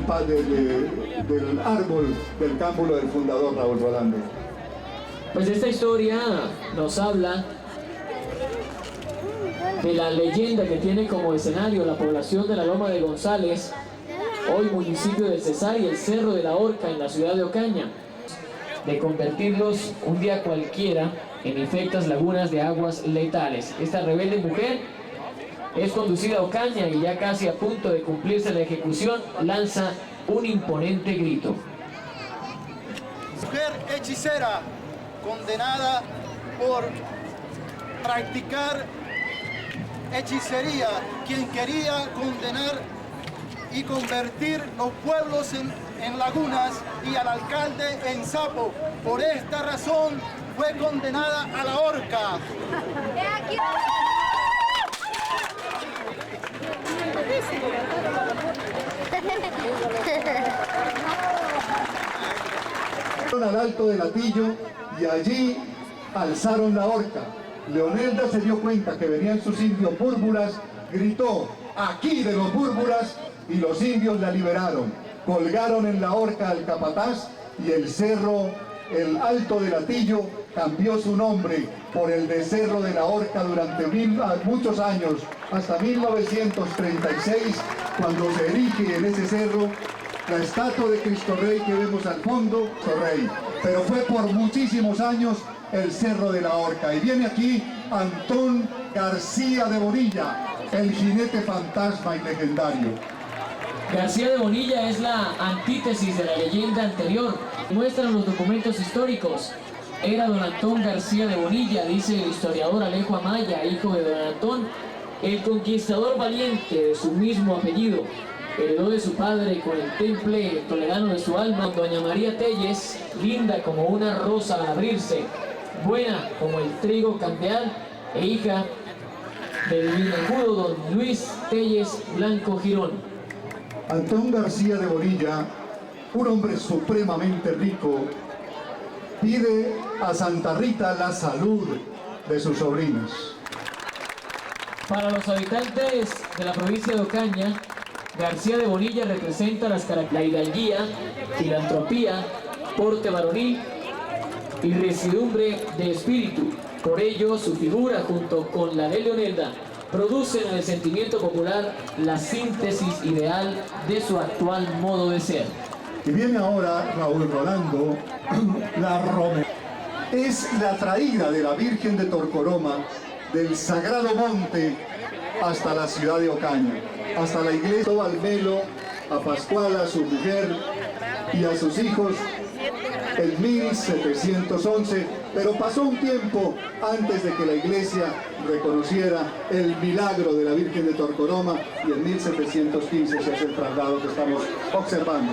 del árbol del cámbulo del fundador Raúl Rolando. Pues esta historia nos habla de la leyenda que tiene como escenario la población de la Loma de González, hoy municipio de Cesar, y el Cerro de la Horca en la ciudad de Ocaña, de convertirlos un día cualquiera en infectas lagunas de aguas letales. Esta rebelde mujer es conducida a Ocaña y ya casi a punto de cumplirse la ejecución, lanza un imponente grito. Mujer hechicera, condenada por practicar hechicería, quien quería condenar y convertir los pueblos en lagunas y al alcalde en sapo. Por esta razón fue condenada a la horca. Al Alto del Hatillo y allí alzaron la horca. Leonelda se dio cuenta que venían sus indios búrbulas, gritó: "Aquí de los búrbulas", y los indios la liberaron. Colgaron en la horca al capataz y el cerro, el Alto del Hatillo, cambió su nombre por el de Cerro de la Horca durante muchos años, hasta 1936, cuando se erige en ese cerro la estatua de Cristo Rey que vemos al fondo, Cristo Rey. Pero fue por muchísimos años el Cerro de la Horca. Y viene aquí Antón García de Bonilla, el jinete fantasma y legendario. García de Bonilla es la antítesis de la leyenda anterior. Muestran los documentos históricos. Era don Antón García de Bonilla, dice el historiador Alejo Amaya, hijo de don Antón, el conquistador valiente de su mismo apellido. Heredó de su padre con el temple toledano de su alma. Doña María Telles, linda como una rosa al abrirse, buena como el trigo campeal, e hija del vinajudo don Luis Telles Blanco Girón. Antón García de Bonilla, un hombre supremamente rico, pide a Santa Rita la salud de sus sobrinos. Para los habitantes de la provincia de Ocaña, García de Bonilla representa la hidalguía, filantropía, porte varonil y residumbre de espíritu. Por ello, su figura, junto con la de Leonelda, producen en el sentimiento popular la síntesis ideal de su actual modo de ser. Y viene ahora Raúl Rolando, la romería. Es la traída de la Virgen de Torcoroma del Sagrado Monte hasta la ciudad de Ocaña, hasta la iglesia de Valmelo, a Pascuala, a su mujer y a sus hijos en 1711, pero pasó un tiempo antes de que la iglesia reconociera el milagro de la Virgen de Torcoroma, y en 1715 se hace el traslado que estamos observando.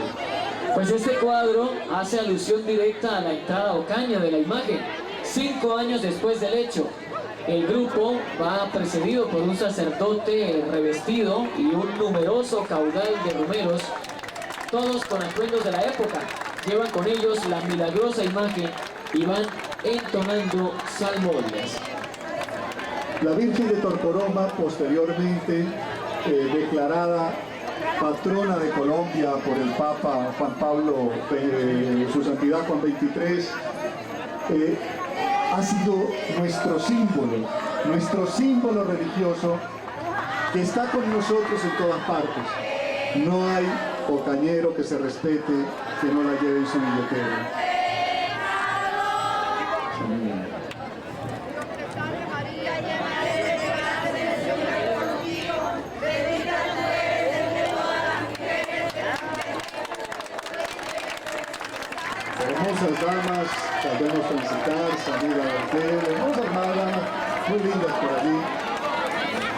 Pues este cuadro hace alusión directa a la entrada a Ocaña de la imagen, 5 años después del hecho. El grupo va precedido por un sacerdote revestido y un numeroso caudal de romeros, todos con atuendos de la época. Llevan con ellos la milagrosa imagen y van entonando salmodias. La Virgen de Torcoroma, posteriormente declarada patrona de Colombia por el Papa Juan Pablo, su santidad Juan XXIII, ha sido nuestro símbolo religioso que está con nosotros en todas partes. No hay ocañero que se respete que no la lleve en su billetera. Hermosas damas, sabemos transitar, salir a la tele, hermosas damas, muy lindas por allí.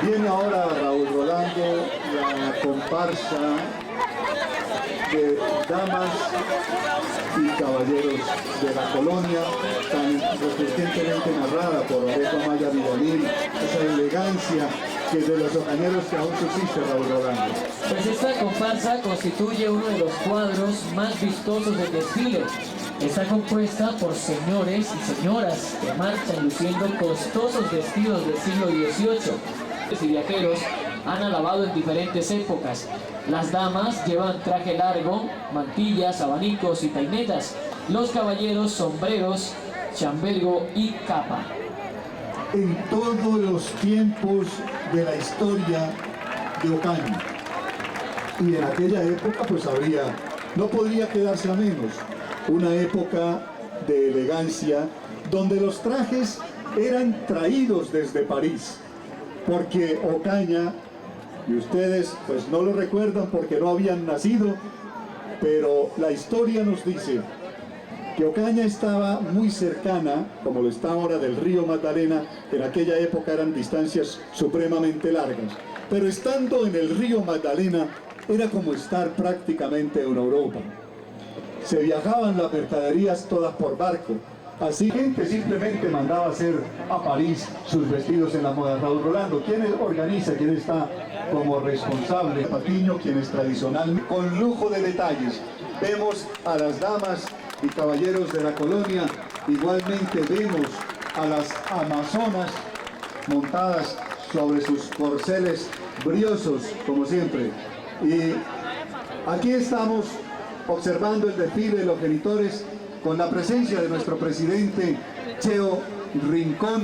Viene ahora Raúl Rolando, la comparsa de damas y caballeros de la colonia, tan recientemente narrada por Orejo Amaya Villamil, esa elegancia que de los ocañeros que aún subsiste, Raúl Rolando. Pues esta comparsa constituye uno de los cuadros más vistosos del desfile. Está compuesta por señores y señoras que marchan luciendo costosos vestidos del siglo XVIII, y viajeros han alabado en diferentes épocas. Las damas llevan traje largo, mantillas, abanicos y peinetas. Los caballeros, sombreros, chambergo y capa. En todos los tiempos de la historia de Ocaña, y en aquella época pues no podría quedarse a menos, una época de elegancia donde los trajes eran traídos desde París, porque Ocaña, y ustedes pues no lo recuerdan porque no habían nacido, pero la historia nos dice que Ocaña estaba muy cercana, como lo está ahora, del río Magdalena. En aquella época eran distancias supremamente largas, pero estando en el río Magdalena era como estar prácticamente en Europa. Se viajaban las mercaderías todas por barco, así gente simplemente mandaba hacer a París sus vestidos en la moda. Raúl Rolando, ¿quién organiza, quién está como responsable? Patiño, quien es tradicional, con lujo de detalles. Vemos a las damas y caballeros de la colonia, igualmente vemos a las amazonas montadas sobre sus corceles briosos, como siempre. Y aquí estamos observando el desfile de los genitores con la presencia de nuestro presidente Cheo Rincón,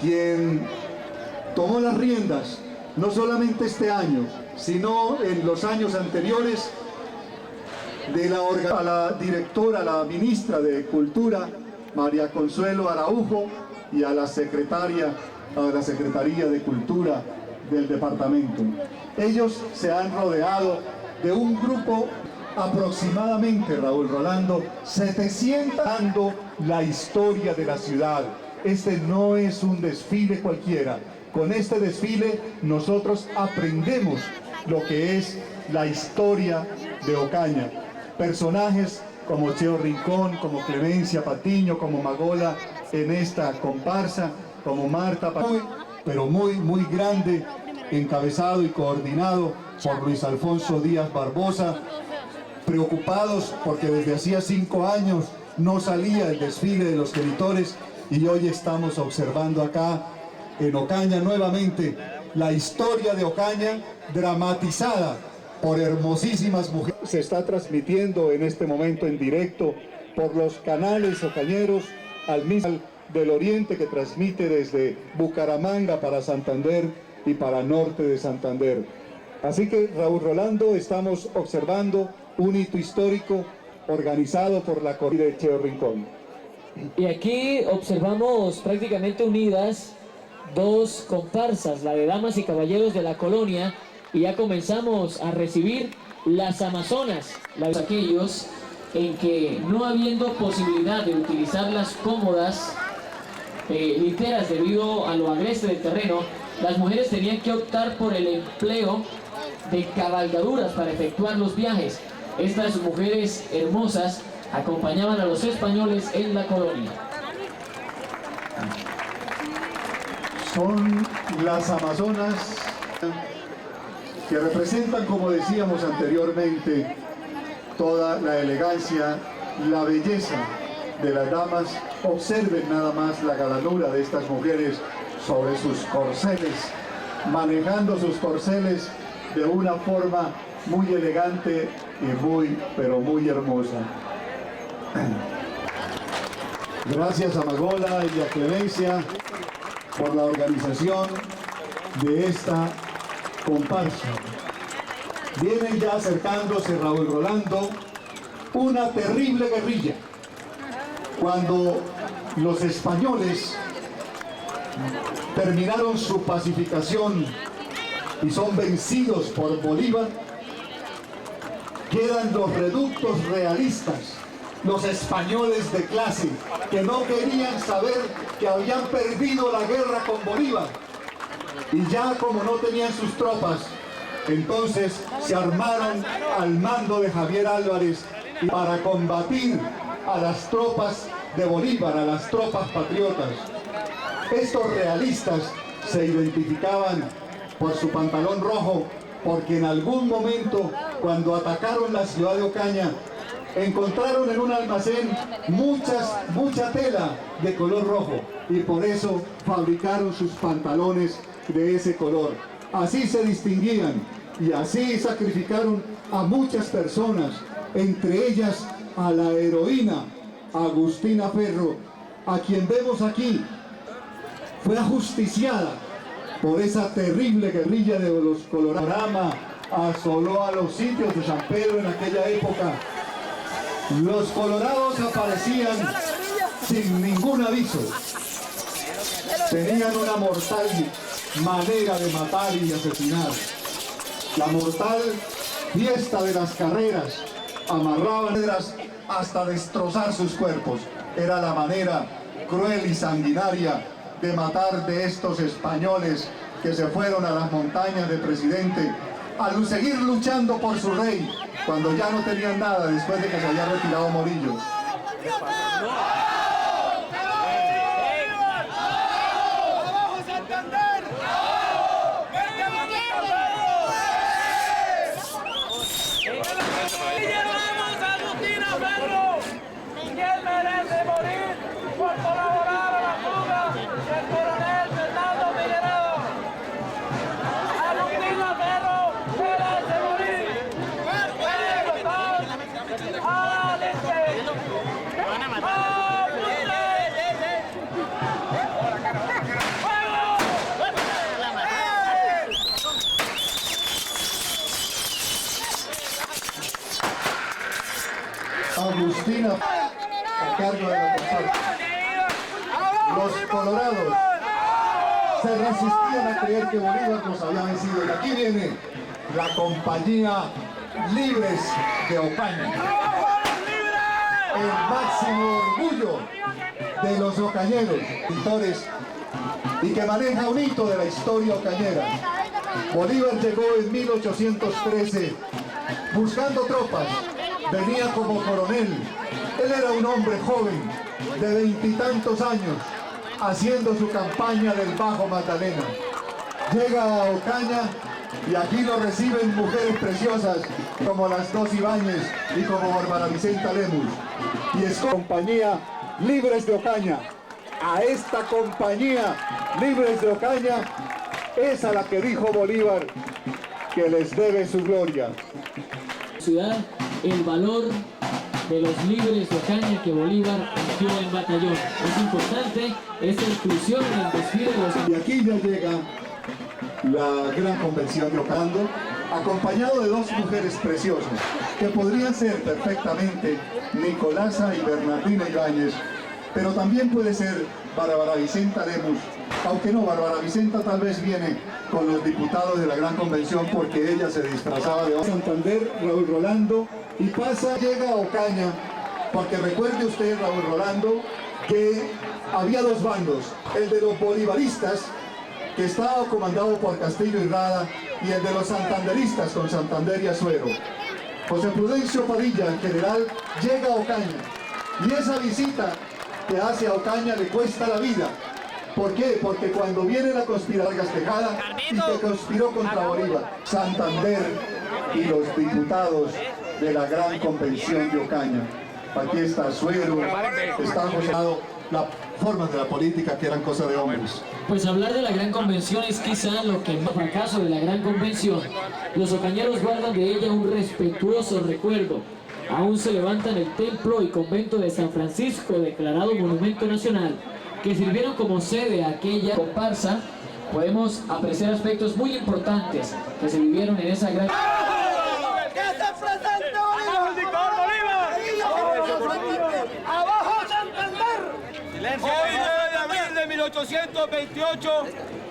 quien tomó las riendas, no solamente este año, sino en los años anteriores, a la directora, la ministra de Cultura, María Consuelo Araujo, y a la Secretaría de Cultura del departamento. Ellos se han rodeado de un grupo aproximadamente, Raúl Rolando, 700, dando la historia de la ciudad. Este no es un desfile cualquiera. Con este desfile nosotros aprendemos lo que es la historia de Ocaña. Personajes como Cheo Rincón, como Clemencia Patiño, como Magola en esta comparsa, como Marta Patiño, pero muy grande, encabezado y coordinado por Luis Alfonso Díaz Barbosa, preocupados porque desde hacía 5 años no salía el desfile de los genitores, y hoy estamos observando acá en Ocaña nuevamente la historia de Ocaña dramatizada por hermosísimas mujeres. Se está transmitiendo en este momento en directo por los canales ocañeros, al mismo del Oriente, que transmite desde Bucaramanga para Santander y para Norte de Santander. Así que, Raúl Rolando, estamos observando un hito histórico organizado por la corrida de Cheo Rincón. Y aquí observamos prácticamente unidas dos comparsas, la de damas y caballeros de la colonia, y ya comenzamos a recibir las amazonas, aquellos en que, no habiendo posibilidad de utilizar las cómodas literas debido a lo agreste del terreno, las mujeres tenían que optar por el empleo de cabalgaduras para efectuar los viajes. Estas mujeres hermosas acompañaban a los españoles en la colonia. Son las amazonas que representan, como decíamos anteriormente, toda la elegancia, la belleza de las damas. Observen nada más la galanura de estas mujeres sobre sus corceles, manejando sus corceles de una forma muy elegante y pero muy hermosa. Gracias a Magola y a Clemencia por la organización de esta comparsa. Vienen ya acercándose, Raúl Rolando, una terrible guerrilla. Cuando los españoles terminaron su pacificación y son vencidos por Bolívar, quedan los reductos realistas, los españoles de clase, que no querían saber que habían perdido la guerra con Bolívar. Y ya como no tenían sus tropas, entonces se armaron al mando de Javier Álvarez para combatir a las tropas de Bolívar, a las tropas patriotas. Estos realistas se identificaban por su pantalón rojo, porque en algún momento, cuando atacaron la ciudad de Ocaña, encontraron en un almacén mucha tela de color rojo y por eso fabricaron sus pantalones de ese color. Así se distinguían y así sacrificaron a muchas personas, entre ellas a la heroína Agustina Ferro, a quien vemos aquí. Fue ajusticiada por esa terrible guerrilla de los colorados. Rama asoló a los sitios de San Pedro en aquella época. Los colorados aparecían sin ningún aviso. Tenían una mortal manera de matar y asesinar. La mortal fiesta de las carreras. Amarraban piedras hasta destrozar sus cuerpos. Era la manera cruel y sanguinaria de matar de estos españoles que se fueron a las montañas de Presidente al seguir luchando por su rey, cuando ya no tenían nada después de que se había retirado Morillo. Agustina a cargo de la comparsa. Los colorados se resistían a creer que Bolívar los había vencido. Y aquí viene la compañía Libres de Ocaña, el máximo orgullo de los ocañeros, pintores, y que maneja un hito de la historia ocañera. Bolívar llegó en 1813 buscando tropas. Venía como coronel. Él era un hombre joven, de 20 y tantos años, haciendo su campaña del Bajo Magdalena. Llega a Ocaña y aquí lo reciben mujeres preciosas como las dos Ibáñez y como Bárbara Vicenta Lemus. Y es compañía Libres de Ocaña. A esta compañía Libres de Ocaña es a la que dijo Bolívar que les debe su gloria. Ciudad, el valor de los libres de Ocaña que Bolívar emitió en batallón. Es importante esta inclusión en el desfile de los... Y aquí ya llega la gran convención de Ocando, acompañado de dos mujeres preciosas, que podrían ser perfectamente Nicolasa y Bernardina Ibáñez, pero también puede ser Bárbara Vicenta Lemus, aunque no, Bárbara Vicenta tal vez viene con los diputados de la gran convención porque ella se disfrazaba de Santander, Raúl Rolando, y pasa, llega a Ocaña, porque recuerde usted, Raúl Rolando, que había dos bandos, el de los bolivaristas, que estaba comandado por Castillo y Rada, y el de los santanderistas con Santander y Azuero. José Prudencio Padilla, el general, llega a Ocaña, y esa visita que hace a Ocaña le cuesta la vida. ¿Por qué? Porque cuando viene la conspiración Tejada y que conspiró contra Bolívar, Santander y los diputados de la gran convención de Ocaña. Aquí está Azuero, está José, las formas de la política que eran cosa de hombres. Pues hablar de la gran convención es quizá lo que más fracaso de la gran convención. Los ocañeros guardan de ella un respetuoso recuerdo. Aún se levantan el templo y convento de San Francisco, declarado monumento nacional, que sirvieron como sede a aquella comparsa. Podemos apreciar aspectos muy importantes que se vivieron en esa gran... ¡Que se presente Bolívar! ¡Abajo Santander! Hoy, 9 de abril de 1828,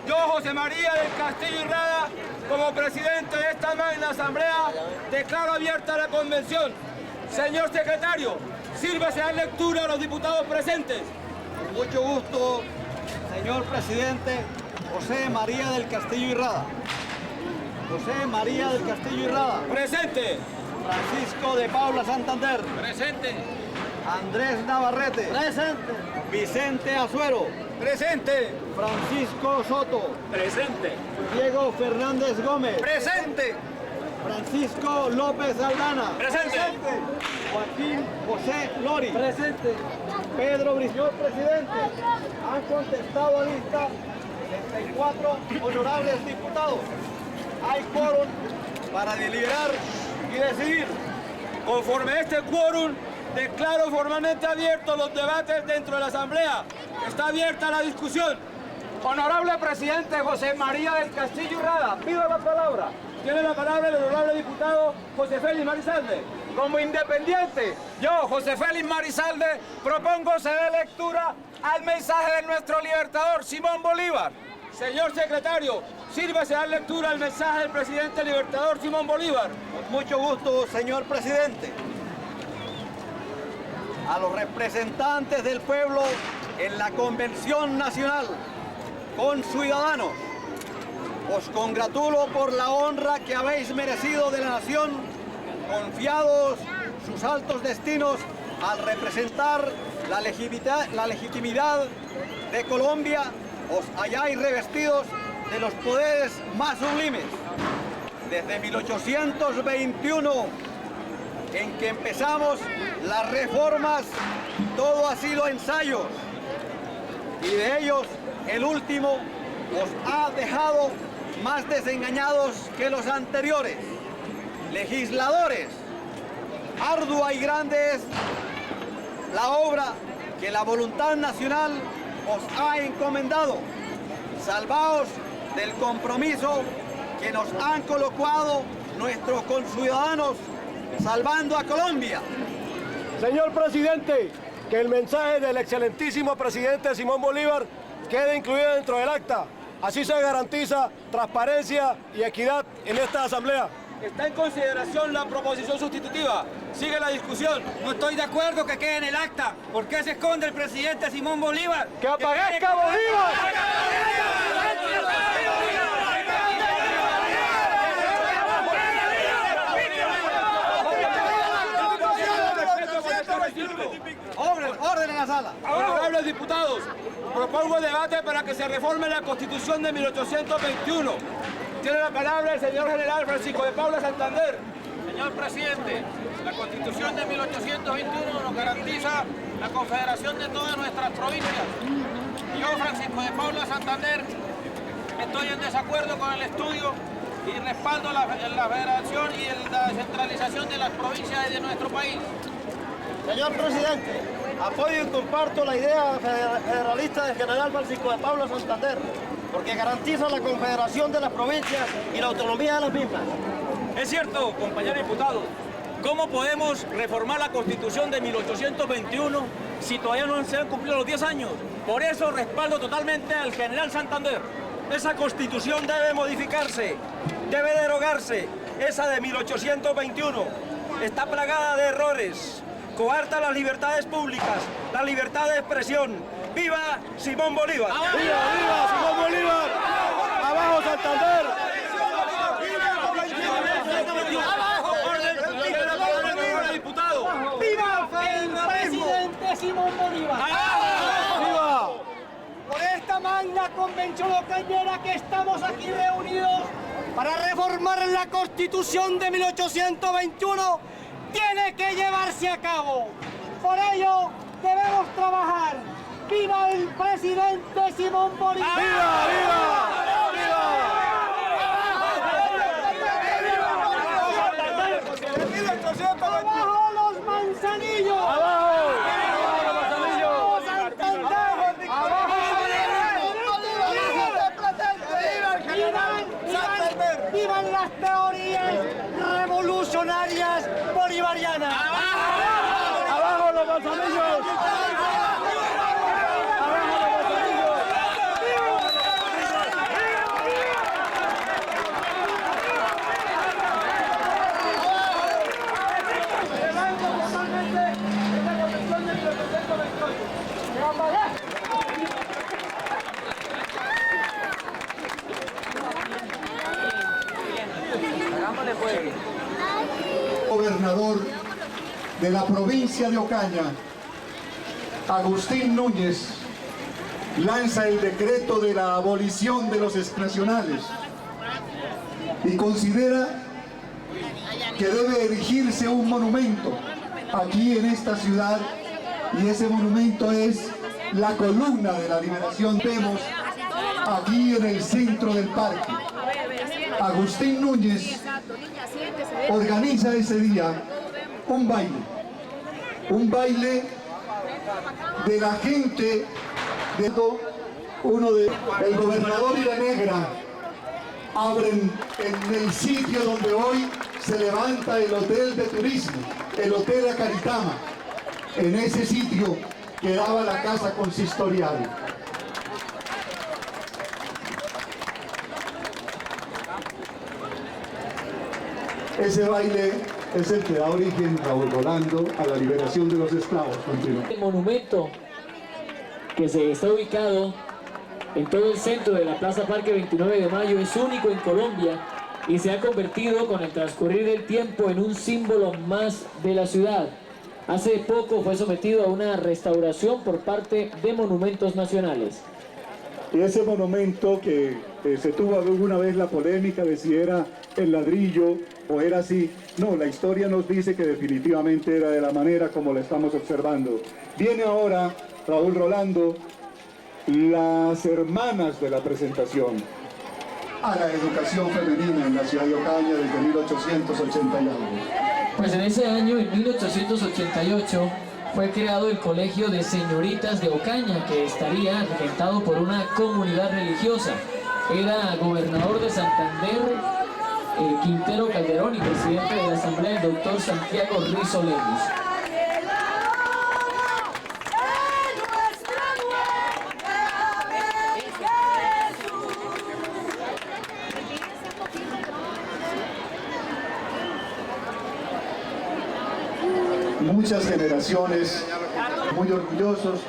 yo, José María del Castillo y Rada, como presidente de esta magna asamblea, declaro abierta la convención. Señor secretario, sírvese a lectura a los diputados presentes. Con mucho gusto, señor presidente José María del Castillo y Rada. José María del Castillo y Rada. Presente. Francisco de Paula Santander. Presente. Andrés Navarrete. Presente. Vicente Azuero. Presente. Francisco Soto. Presente. Diego Fernández Gómez. Presente. Francisco López Aldana. Presente. Joaquín José Lori. Presente. Pedro Briceño, presidente. Han contestado a lista 64 honorables diputados. Hay quórum para deliberar y decidir. Conforme a este quórum, declaro formalmente abiertos los debates dentro de la Asamblea. Está abierta la discusión. Honorable presidente José María del Castillo Rada, pido la palabra. Tiene la palabra el honorable diputado José Félix Marizalde. Como independiente, yo, José Félix Marizalde, propongo se dé lectura al mensaje de nuestro libertador Simón Bolívar. Señor secretario, sírvase dar lectura al mensaje del presidente libertador Simón Bolívar. Con mucho gusto, señor presidente. A los representantes del pueblo en la Convención Nacional, conciudadanos, os congratulo por la honra que habéis merecido de la nación, confiados sus altos destinos al representar la legitimidad de Colombia, os halláis revestidos de los poderes más sublimes. Desde 1821, en que empezamos las reformas, todo ha sido ensayos, y de ellos el último os ha dejado más desengañados que los anteriores. Legisladores, ardua y grande es la obra que la voluntad nacional os ha encomendado. Salvaos del compromiso que nos han colocado nuestros conciudadanos salvando a Colombia. Señor presidente, que el mensaje del excelentísimo presidente Simón Bolívar quede incluido dentro del acta. Así se garantiza transparencia y equidad en esta asamblea. Está en consideración la proposición sustitutiva. Sigue la discusión. No estoy de acuerdo que quede en el acta. ¿Por qué se esconde el presidente Simón Bolívar? ¡Que aparezca Bolívar! Orden en la sala. Honorables diputados, propongo debate para que se reforme la Constitución de 1821. Tiene la palabra el señor general Francisco de Paula Santander. Señor presidente, la Constitución de 1821 nos garantiza la confederación de todas nuestras provincias. Yo, Francisco de Paula Santander, estoy en desacuerdo con el estudio y respaldo la federación y la descentralización de las provincias de nuestro país. Señor presidente, apoyo y comparto la idea federalista del general Francisco de Paula Santander, porque garantiza la confederación de las provincias y la autonomía de las mismas. Es cierto, compañero diputado. ¿Cómo podemos reformar la Constitución de 1821 si todavía no se han cumplido los 10 años? Por eso respaldo totalmente al general Santander. Esa Constitución debe modificarse, debe derogarse. Esa de 1821 está plagada de errores. Coarta las libertades públicas, la libertad de expresión. ¡Viva Simón Bolívar! ¡Viva, viva Simón Bolívar! ¡Abajo Santander! ¡Viva el presidente Simón Bolívar! ¡Viva! Por esta magna convención ocañera que estamos aquí reunidos para reformar la Constitución de 1821, tiene que llevarse a cabo. Por ello, debemos trabajar. ¡Viva el presidente Simón Bolívar! ¡Viva, viva! ¡Viva! ¡Abajo los manzanillos! ¡Abajo! ¡Vivan las teorías revolucionarias bolivarianas! ¡Abajo los manzanillos! Gobernador de la provincia de Ocaña, Agustín Núñez, lanza el decreto de la abolición de los exnacionales y considera que debe erigirse un monumento aquí en esta ciudad, y ese monumento es la columna de la liberación. Vemos aquí en el centro del parque. Agustín Núñez organiza ese día un baile de la gente, de el gobernador y la negra abren en el sitio donde hoy se levanta el hotel de turismo, el Hotel Acaritama. En ese sitio quedaba la casa consistorial. Ese baile es el que da origen, Raúl Rolando, a la liberación de los esclavos. Continúa. El monumento que se está ubicado en todo el centro de la Plaza Parque 29 de Mayo es único en Colombia y se ha convertido con el transcurrir del tiempo en un símbolo más de la ciudad. Hace poco fue sometido a una restauración por parte de Monumentos Nacionales. Y ese monumento que se tuvo alguna vez la polémica de si era el ladrillo o era así, no, la historia nos dice que definitivamente era de la manera como lo estamos observando. Viene ahora, Raúl Rolando, las hermanas de la presentación a la educación femenina en la ciudad de Ocaña desde 1880 y algo. Pues en ese año, en 1888, fue creado el Colegio de Señoritas de Ocaña, que estaría regentado por una comunidad religiosa. Era gobernador de Santander, Quintero Calderón, y presidente de la Asamblea, el doctor Santiago Rizo Lemus. Muchas generaciones muy orgullosos,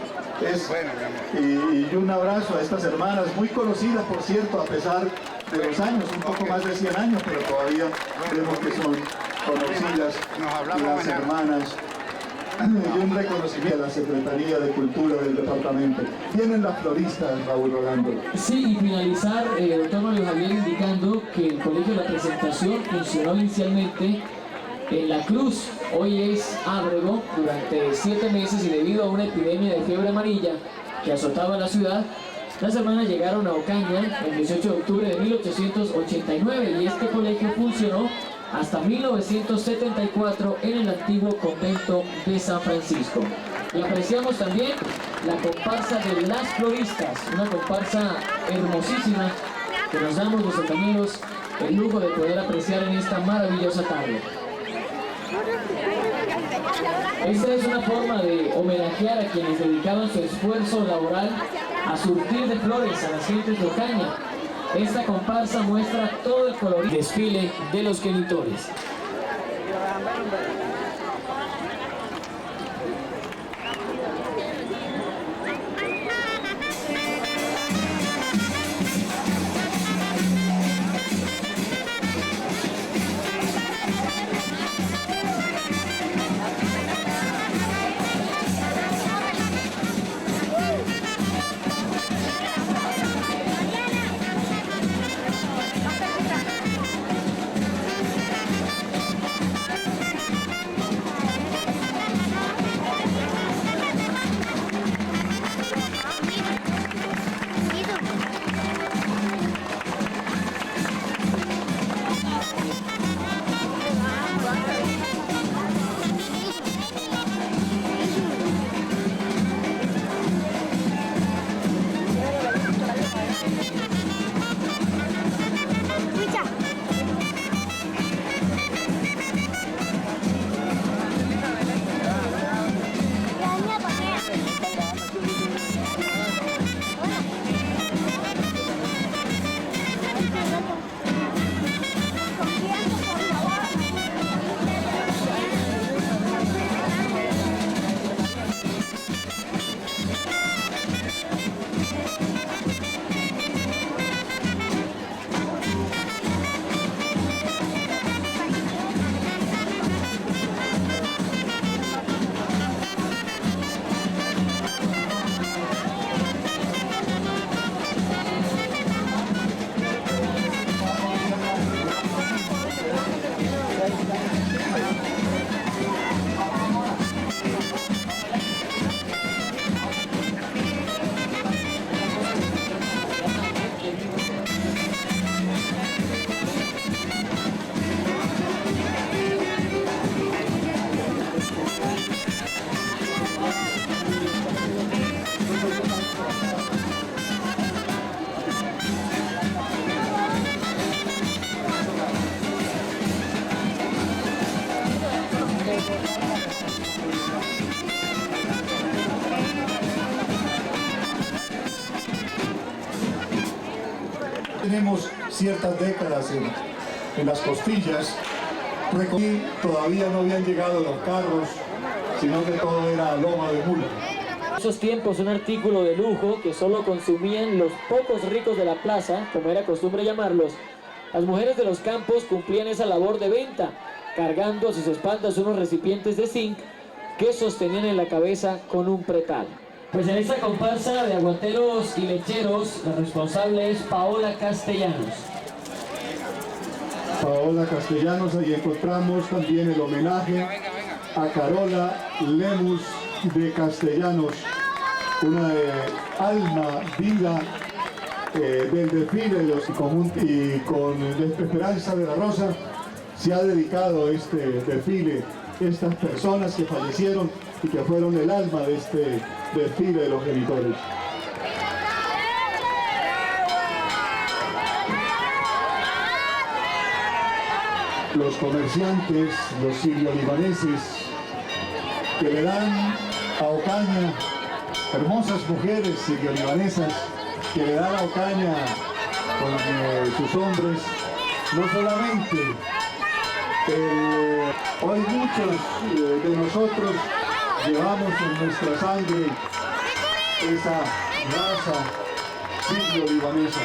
y un abrazo a estas hermanas, muy conocidas por cierto, a pesar de los años, un poco más de 100 años, pero todavía vemos que son conocidas las hermanas, y un reconocimiento a la Secretaría de Cultura del departamento. Tienen las floristas, Raúl Rolando. Sí, y finalizar, doctor Mario Javier, indicando que el Colegio de la Presentación funcionó inicialmente en La Cruz. Hoy es Ábrego durante 7 meses, y debido a una epidemia de fiebre amarilla que azotaba la ciudad, las hermanas llegaron a Ocaña el 18 de octubre de 1889 y este colegio funcionó hasta 1974 en el antiguo convento de San Francisco. Y apreciamos también la comparsa de las floristas, una comparsa hermosísima que nos damos los compañeros el lujo de poder apreciar en esta maravillosa tarde. Esta es una forma de homenajear a quienes dedicaban su esfuerzo laboral a surtir de flores a las gentes de Ocaña. Esta comparsa muestra todo el colorido desfile de los genitores. Tenemos ciertas décadas en las costillas. Recogí, todavía no habían llegado los carros, sino que todo era loma de mula. En esos tiempos un artículo de lujo que solo consumían los pocos ricos de la plaza, como era costumbre llamarlos. Las mujeres de los campos cumplían esa labor de venta, cargando a sus espaldas unos recipientes de zinc que sostenían en la cabeza con un pretal. Pues en esta comparsa de aguateros y lecheros, la responsable es Paola Castellanos. Paola Castellanos, ahí encontramos también el homenaje a Carola Lemus de Castellanos, una alma viva del desfile y con Esperanza de la Rosa se ha dedicado este desfile, estas personas que fallecieron y que fueron el alma de este desfile de los genitores. Los comerciantes, los sirio-libaneses, que le dan a Ocaña, hermosas mujeres sirio-libanesas, que le dan a Ocaña con sus hombres, no solamente hoy muchos de nosotros llevamos en nuestra sangre esa raza sirio-libanesa.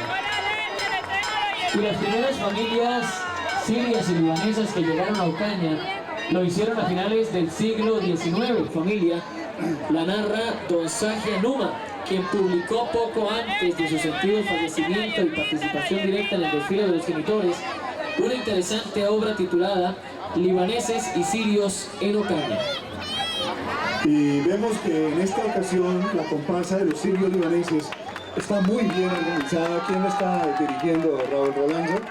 Y las primeras familias sirias y libanesas que llegaron a Ocaña lo hicieron a finales del siglo XIX. Familia la narra don Sagia Numa, quien publicó poco antes de su sentido fallecimiento y participación directa en el desfile de los genitores una interesante obra titulada Libaneses y Sirios en Ocaña. Y vemos que en esta ocasión la comparsa de los sirios libaneses está muy bien organizada. ¿Quién la está dirigiendo, Raúl Rolando?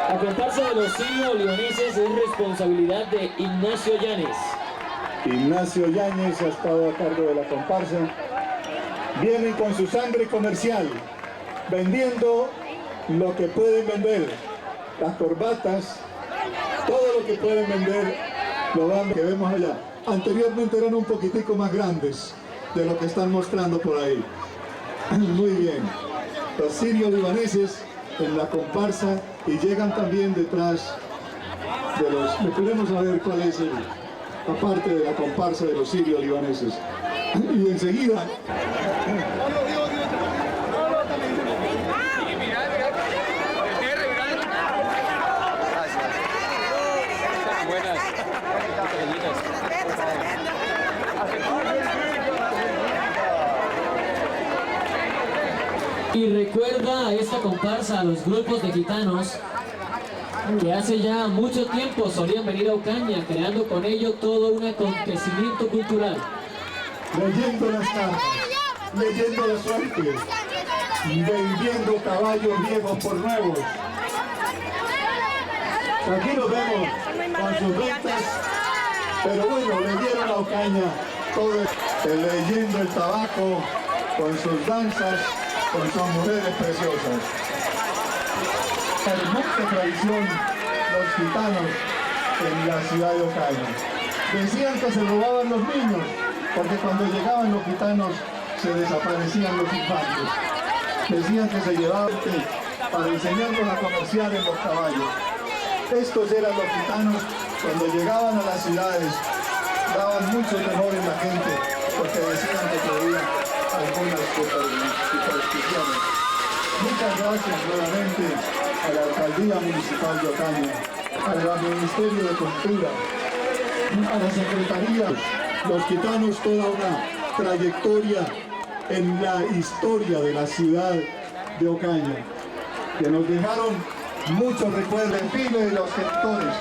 La comparsa de los sirio-libaneses es responsabilidad de Ignacio Yáñez. Ignacio Yáñez ha estado a cargo de la comparsa. Vienen con su sangre comercial, vendiendo lo que pueden vender, las corbatas, todo lo que pueden vender, lo van que vemos allá. Anteriormente eran un poquitico más grandes de lo que están mostrando por ahí. Muy bien. Los sirio-libaneses en la comparsa y llegan también detrás de los... Le podemos saber cuál es la parte de la comparsa de los sirio-libaneses. Y enseguida... Y recuerda a esta comparsa a los grupos de gitanos que hace ya mucho tiempo solían venir a Ocaña, creando con ello todo un acontecimiento cultural. Leyendo las cartas, leyendo la suerte, vendiendo caballos viejos por nuevos. Aquí los vemos con sus ventas, pero bueno, le dieron a Ocaña todo leyendo el tabaco, con sus danzas, con sus mujeres preciosas. Hermosa tradición los gitanos en la ciudad de Ocaña. Decían que se robaban los niños, porque cuando llegaban los gitanos se desaparecían los infantes. Decían que se llevaban para enseñarlos a comerciar en los caballos. Estos eran los gitanos cuando llegaban a las ciudades, daban mucho temor en la gente, porque decían que traían algunas supersticiones. Muchas gracias nuevamente a la Alcaldía Municipal de Ocaña, al Ministerio de Cultura, a la Secretaría, los gitanos, toda una trayectoria en la historia de la ciudad de Ocaña, que nos dejaron muchos recuerdos. El desfile de los gestores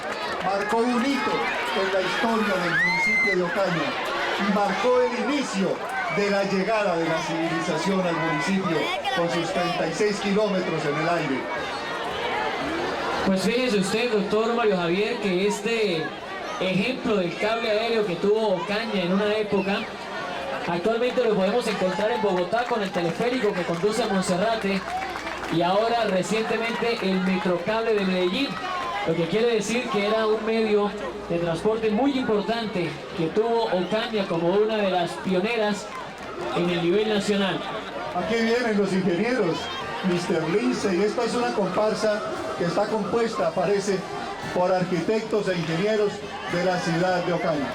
marcó un hito en la historia del municipio de Ocaña y marcó el inicio de la llegada de la civilización al municipio con sus 36 kilómetros en el aire. Pues fíjese usted, doctor Mario Javier, que este ejemplo del cable aéreo que tuvo Ocaña en una época, actualmente lo podemos encontrar en Bogotá con el teleférico que conduce a Monserrate y ahora recientemente el Metrocable de Medellín, lo que quiere decir que era un medio de transporte muy importante que tuvo Ocaña como una de las pioneras en el nivel nacional. Aquí vienen los ingenieros, Mr. Lindsay. Esta es una comparsa que está compuesta, parece, por arquitectos e ingenieros de la ciudad de Ocaña.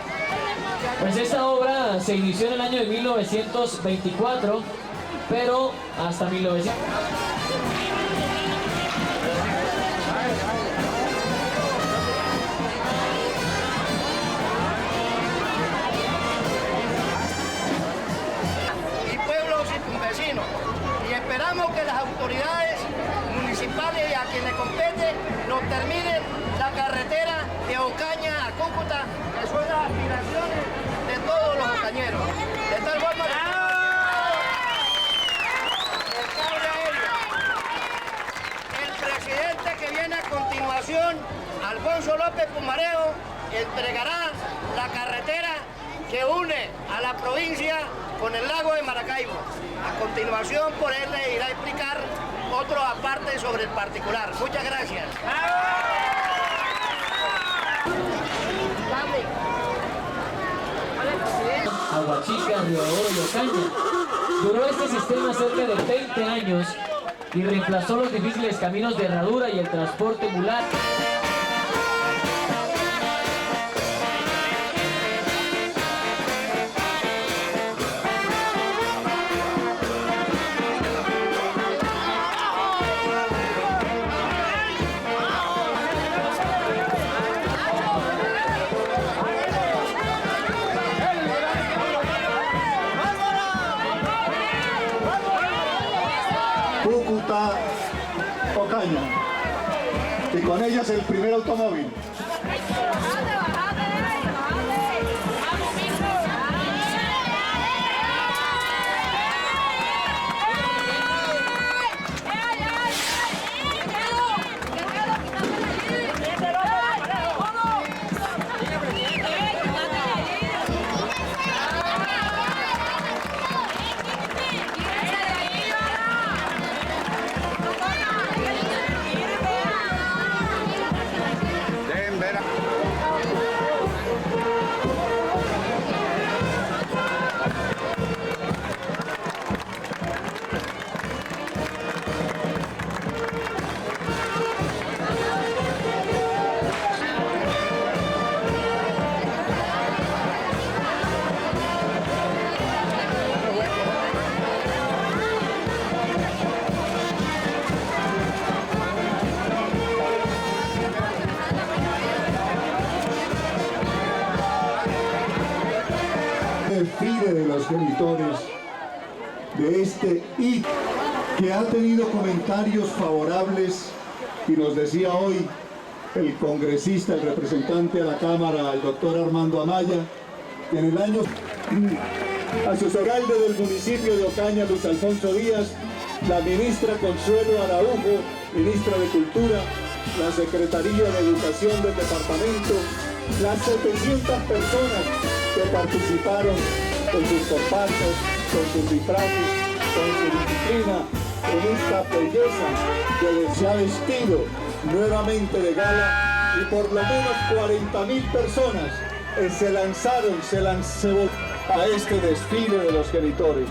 Pues esta obra se inició en el año de 1924, pero hasta 1900... y pueblos circunvecinos. Y esperamos que las autoridades municipales y a quienes compete nos terminen la carretera de Ocaña a Cúcuta, que son las aspiraciones de todos los ocañeros. De tal forma que el presidente que viene a continuación, Alfonso López Pumarejo, entregará la carretera que une a la provincia con el lago de Maracaibo. A continuación, por él le irá a explicar otro aparte sobre el particular. Muchas gracias. Aguachica, Río de Oro y Ocaña. Duró este sistema cerca de 20 años y reemplazó los difíciles caminos de herradura y el transporte mular. Cúcuta, Ocaña, y con ellas el primer automóvil. Desfile de los genitores de este hito que ha tenido comentarios favorables, y nos decía hoy el congresista, el representante a la Cámara, el doctor Armando Amaya, que en el año a su alcalde del municipio de Ocaña, Luis Alfonso Díaz, la ministra Consuelo Araujo, ministra de Cultura, la Secretaría de Educación del departamento, las 700 personas que participaron con sus comparsas, con sus disfraces, con su disciplina, en esta belleza que se ha vestido nuevamente de gala, y por lo menos 40.000 personas se lanzaron a este desfile de los genitores.